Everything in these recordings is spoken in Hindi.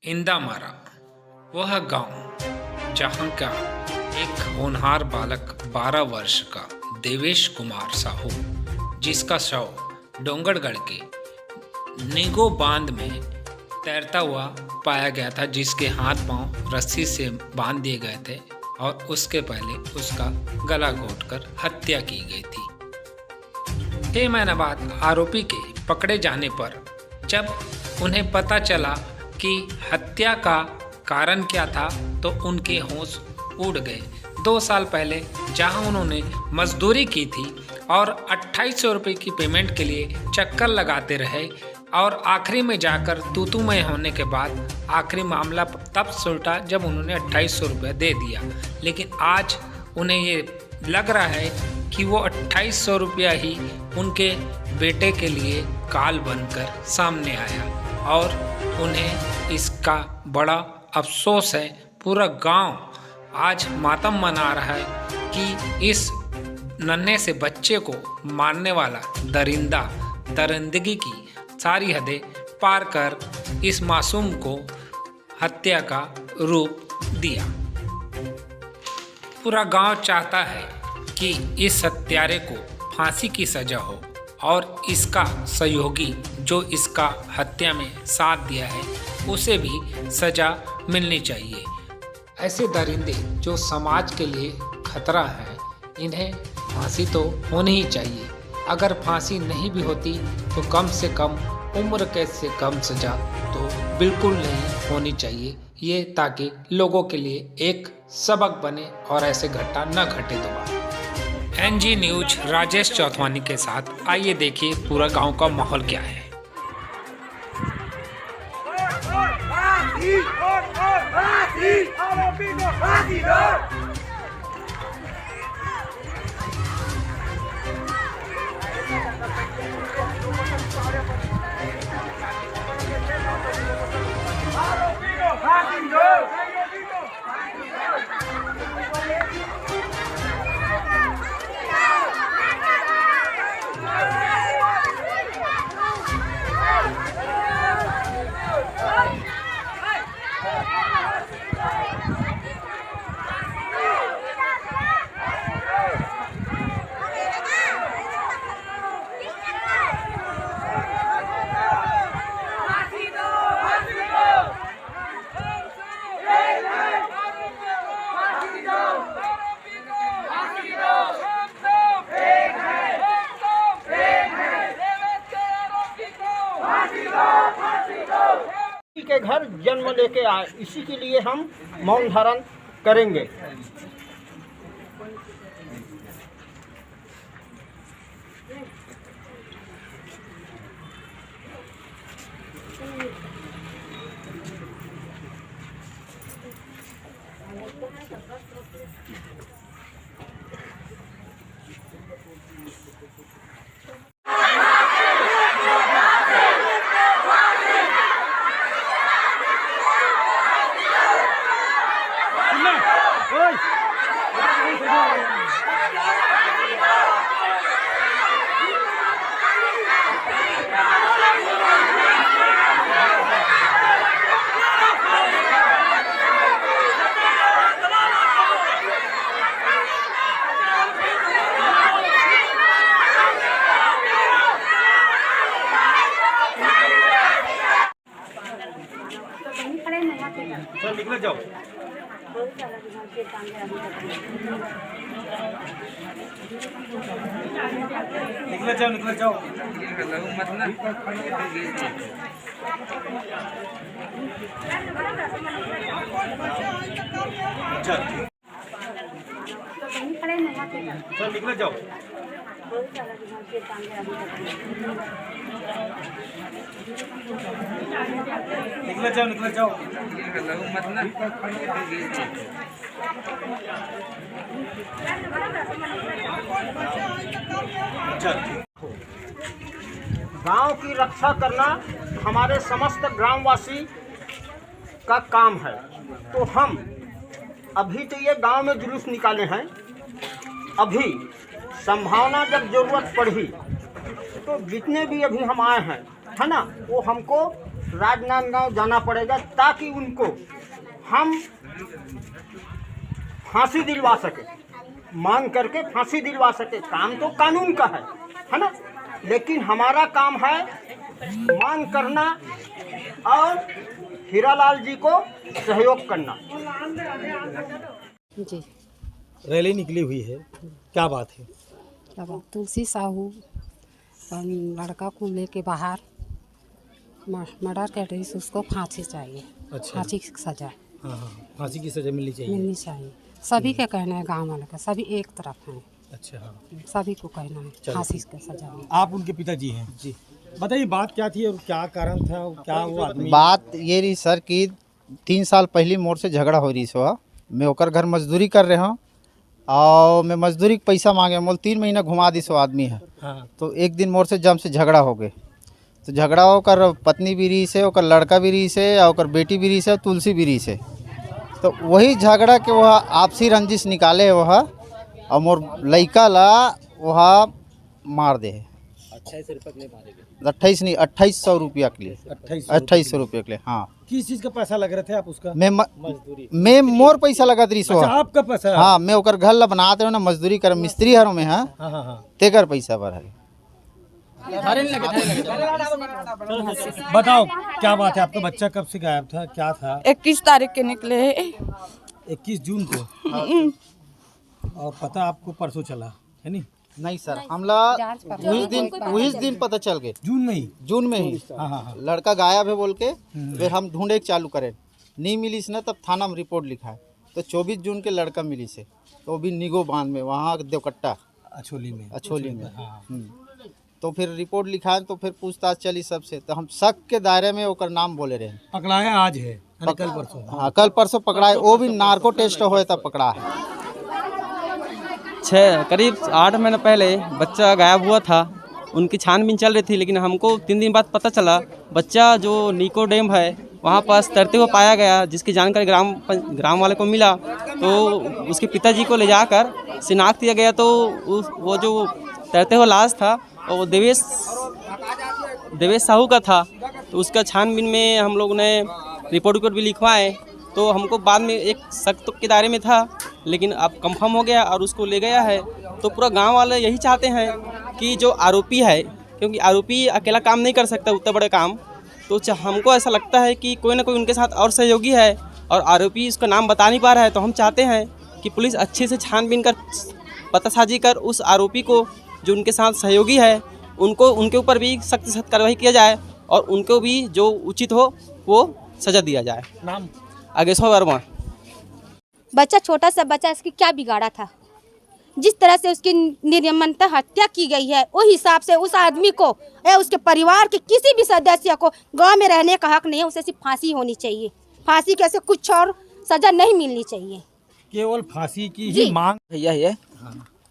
इंदामारा वह गांव जहां का एक होनहार बालक 12 वर्ष का देवेश कुमार साहू, जिसका शव डोंगरगढ़ के नीगो बांध में तैरता हुआ पाया गया था, जिसके हाथ पांव रस्सी से बांध दिए गए थे और उसके पहले उसका गला घोंटकर हत्या की गई थी। 6 महीने बाद आरोपी के पकड़े जाने पर जब उन्हें पता चला कि हत्या का कारण क्या था तो उनके होश उड़ गए। 2 साल पहले जहां उन्होंने मजदूरी की थी और 2800 रुपये की पेमेंट के लिए चक्कर लगाते रहे और आखिरी में जाकर तूतूमय होने के बाद आखिरी मामला तब सुलटा जब उन्होंने 2800 रुपये दे दिया। लेकिन आज उन्हें ये लग रहा है कि वो 2800 रुपया ही उनके बेटे के लिए काल बनकर सामने आया और उन्हें इसका बड़ा अफसोस है। पूरा गांव आज मातम मना रहा है कि इस नन्हे से बच्चे को मारने वाला दरिंदगी की सारी हदें पार कर इस मासूम को हत्या का रूप दिया। पूरा गांव चाहता है कि इस हत्यारे को फांसी की सजा हो और इसका सहयोगी जो इसका हत्या में साथ दिया है उसे भी सजा मिलनी चाहिए। ऐसे दरिंदे जो समाज के लिए खतरा है, इन्हें फांसी तो होनी ही चाहिए। अगर फांसी नहीं भी होती तो कम से कम उम्र कैद से कम सजा तो बिल्कुल नहीं होनी चाहिए, ये ताकि लोगों के लिए एक सबक बने और ऐसे घटना न घटे दोबारा। एनजी न्यूज राजेश चौथवानी के साथ आइए देखिए पूरा गांव का माहौल क्या है। के घर जन्म लेके आए, इसी के लिए हम मौन धारण करेंगे। चल निकल जाओ। निकल जाओ। चल निकल जाओ। निकल जाओ। गांव की रक्षा करना हमारे समस्त ग्रामवासी का काम है। तो हम अभी तो ये गांव में जुलूस निकाले हैं, अभी संभावना जब जरूरत पड़ी तो जितने भी अभी हम आए हैं, है ना, वो हमको राजनांदगांव जाना पड़ेगा ताकि उनको हम फांसी दिलवा सके, मांग करके फांसी दिलवा सके। काम तो कानून का है ना, लेकिन हमारा काम है मांग करना और हीरालाल जी को सहयोग करना। जी रैली निकली हुई है, क्या बात है? क्या बात? तुलसी साहू लड़का को लेके बाहर मर्डर कर रही, उसको फांसी चाहिए। अच्छा। फांसी की सजा हाँ हाँ, फांसी की सजा मिलनी चाहिए। मिलनी चाहिए। सभी का कहना है, गांव वालों का, सभी एक तरफ हैं। अच्छा हाँ, सभी को कहना है चलो। फांसी की सजा मिले। आप उनके पिताजी हैं जी, बताइए बात क्या थी और क्या कारण था और क्या वो आदमी? बात ये रही सर कि 3 साल पहले मोर से झगड़ा हो रही सो। मैं ओकर घर मजदूरी कर रहा हूँ और मैं मजदूरी के पैसा मांगे, मोल 3 महीना घुमा दी सो आदमी है। हाँ। तो एक दिन मोर से जम से झगड़ा हो गए, तो झगड़ा होकर पत्नी भी रही से, ओकर लड़का भी रही से, और ओकर बेटी भी रही से, तुलसी भी रही से। तो वही झगड़ा के वह आपसी रंजिश निकाले वह, और मोर लड़का ला वह मार दे। 2800 रुपया के लिए। 2800 रुपये के लिए। हाँ। किस चीज का पैसा लग रहे थे आप उसका? मैं मोर पैसा लगा दी सो। अच्छा, आपका पैसा? हाँ, मैं ओकर घर ला बनाते हो ना, मजदूरी कर, मिस्त्री हर में। हाँ हाँ हाँ हाँ। तेकर पैसा भर है। बताओ क्या बात है? आपका बच्चा कब से गायब था, क्या था? 21 तारीख के निकले हैं। 21 जून को। और पता आपको परसों चला है नहीं? नहीं सर, हमला वही दिन पता चल गए। जून में ही? जून में ही। हाँ हाँ हाँ। लड़का गायब है बोल के फिर हम ढूंढे चालू करें, नहीं मिली से ना, तब थाना में रिपोर्ट लिखा है। तो 24 जून के लड़का मिली से, तो भी निगो बांध में वहाँ देवकट्टा अछोली में। हाँ। तो फिर रिपोर्ट लिखा है, तो फिर पूछताछ चली सबसे, तो हम शक के दायरे में ओकर नाम बोले रहे। पकड़ाया आज है, कल परसों? हाँ, कल परसों पकड़ा है, वो भी नार्को टेस्ट हुए तब पकड़ा है। करीब 8 महीने पहले बच्चा गायब हुआ था, उनकी छानबीन चल रही थी, लेकिन हमको 3 दिन बाद पता चला बच्चा जो नीको डैम है वहाँ पास तैरते हुए पाया गया, जिसकी जानकारी ग्राम वाले को मिला। तो उसके पिताजी को ले जाकर शिनाख्त किया गया, तो वो जो तैरते हुए लाश था वो देवेश साहू का था। तो उसका छानबीन में हम लोग ने रिपोर्ट भी लिखवाए, तो हमको बाद में एक शक के दायरे में था, लेकिन अब कंफर्म हो गया और उसको ले गया है। तो पूरा गांव वाले यही चाहते हैं कि जो आरोपी है, क्योंकि आरोपी अकेला काम नहीं कर सकता उतना बड़े काम, तो हमको ऐसा लगता है कि कोई ना कोई उनके साथ और सहयोगी है, और आरोपी उसका नाम बता नहीं पा रहा है। तो हम चाहते हैं कि पुलिस अच्छे से छानबीन कर, पतासाजी कर उस आरोपी को जो उनके साथ सहयोगी है उनके ऊपर भी सख्त से सख्त कार्रवाई किया जाए, और उनको भी जो उचित हो वो सजा दिया जाए। नाम? आगेश्वर वर्मा। बच्चा छोटा सा बच्चा, इसकी क्या बिगाड़ा था? जिस तरह से उसकी निर्ममता हत्या की गई है, उस हिसाब से उस आदमी को या उसके परिवार के किसी भी सदस्य को गांव में रहने का हक नहीं है। उसे सिर्फ फांसी होनी चाहिए। फांसी कैसे, कुछ और सजा नहीं मिलनी चाहिए। केवल फांसी की ही मांग? भैया ये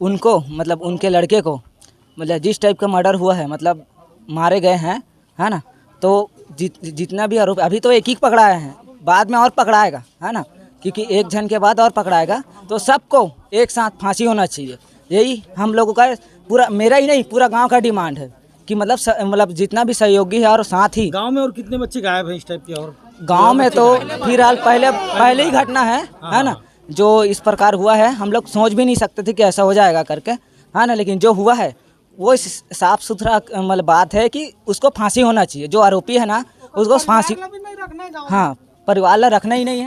उनको, मतलब उनके लड़के को, मतलब जिस टाइप का मर्डर हुआ है, मतलब मारे गए हैं, है ना, तो जितना भी आरोप, अभी तो एक ही पकड़ाए हैं, बाद में और पकड़ाएगा, है ना, क्योंकि एक जन के बाद और पकड़ाएगा। तो सबको एक साथ फांसी होना चाहिए। यही हम लोगों का, पूरा मेरा ही नहीं, पूरा गांव का डिमांड है कि मतलब जितना भी सहयोगी है, और साथ ही गांव में और कितने बच्चे गायब हैं इस टाइप के? और गांव में तो फिलहाल पहले ही घटना है ना, जो इस प्रकार हुआ है। हम लोग सोच भी नहीं सकते थे कि ऐसा हो जाएगा करके, है ना, लेकिन जो हुआ है वो साफ सुथरा मतलब बात है कि उसको फांसी होना चाहिए। जो आरोपी है ना, उसको फांसी, हाँ, परिवार ला रखना ही नहीं है।